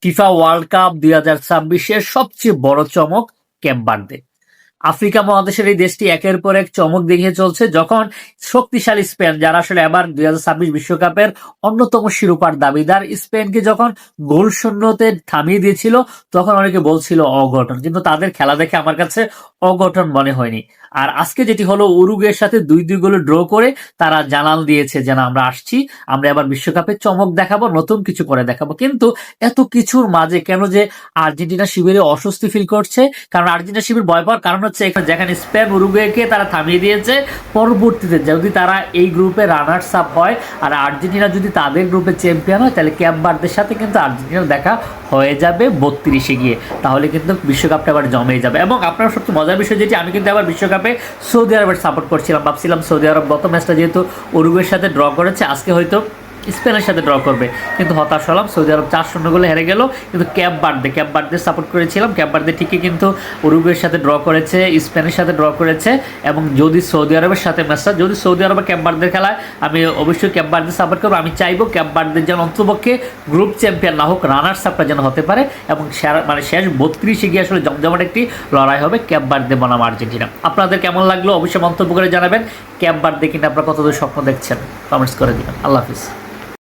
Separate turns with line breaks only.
FIFA world cup 2026-এর সবচেয়ে বড় চমক কেপ ভার্দে। আফ্রিকা মহাদেশের এই দেশটি একের পর এক চমক দেখিয়ে চলছে। যখন শক্তিশালী স্পেন, যারা আসলে এবার 2026 বিশ্বকাপের অন্যতম শিরোপার দাবিদার, স্পেনকে যখন গোল শূন্যতে থামিয়ে দিয়েছিল, তখন অনেকে বলছিল অঘটন, কিন্তু তাদের খেলা দেখে আমার কাছে অঘটন মনে হয়নি। আর আজকে যেটি হলো, উরুগুয়ের সাথে 2-2 গোলে ড্র করে তারা জানান দিয়েছে যে না, আমরা আসছি, আমরা এবার বিশ্বকাপে চমক দেখাবো, নতুন কিছু করে দেখাবো। কিন্তু এত কিছুর মাঝে কেন যে আর্জেন্টিনা শিবিরে অস্বস্তি ফিল করছে? কারণ আর্জেন্টিনা শিবির ভয় পাওয়ার কারণ হচ্ছে, যেখানে স্পেন উরুগুয়েকে তারা থামিয়ে দিয়েছে, পরবর্তীতে যদি তারা এই গ্রুপে রানার্স আপ হয় আর আর্জেন্টিনা যদি তাদের গ্রুপে চ্যাম্পিয়ন হয়, তাহলে ক্যাপ ভার্দের সাথে কিন্তু আর্জেন্টিনার দেখা হয়ে যাবে 32-এ গিয়ে। তাহলে কিন্তু বিশ্বকাপটা আবার জমে যাবে। এবং আপনার সবচেয়ে মজার বিষয় যেটি, আমি কিন্তু আবার বিশ্বকাপে সৌদি আরবের সাপোর্ট করছিলাম, ভাবছিলাম সৌদি আরব গত ম্যাচটা যেহেতু উরুগুয়ের সাথে ড্র করেছে, আজকে হয়তো স্পেনের সাথে ড্র করবে, কিন্তু হতাশ হলাম। সৌদি আরব 4-0 গোলে হেরে গেল। কিন্তু ক্যাপ ভার্দে সাপোর্ট করেছিলাম। ক্যাপ ভার্দে ঠিকই কিন্তু উরুগুয়ের সাথে ড্র করেছে, স্পেনের সাথে ড্র করেছে। এবং যদি সৌদি আরবের সাথে ম্যাচটা, যদি সৌদি আরবে ক্যাপ ভার্দের খেলায়, আমি অবশ্যই ক্যাপ ভার্দে সাপোর্ট করবো। আমি চাইবো ক্যাপ ভার্দের যেন অন্তপক্ষে গ্রুপ চ্যাম্পিয়ন না হোক, রানার্স আপটা যেন হতে পারে। এবং শেষ 32-এ গিয়ে আসলে জমজমাট একটি লড়াই হবে ক্যাপ ভার্দে বনাম আর্জেন্টিনা। আপনাদের কেমন লাগলো অবশ্যই মন্তব্য করে জানাবেন। ক্যাপ ভার্দে কিনা আপনারা কতদূর স্বপ্ন দেখছেন, কমেন্টস করে দিবেন। আল্লাহ হাফিজ।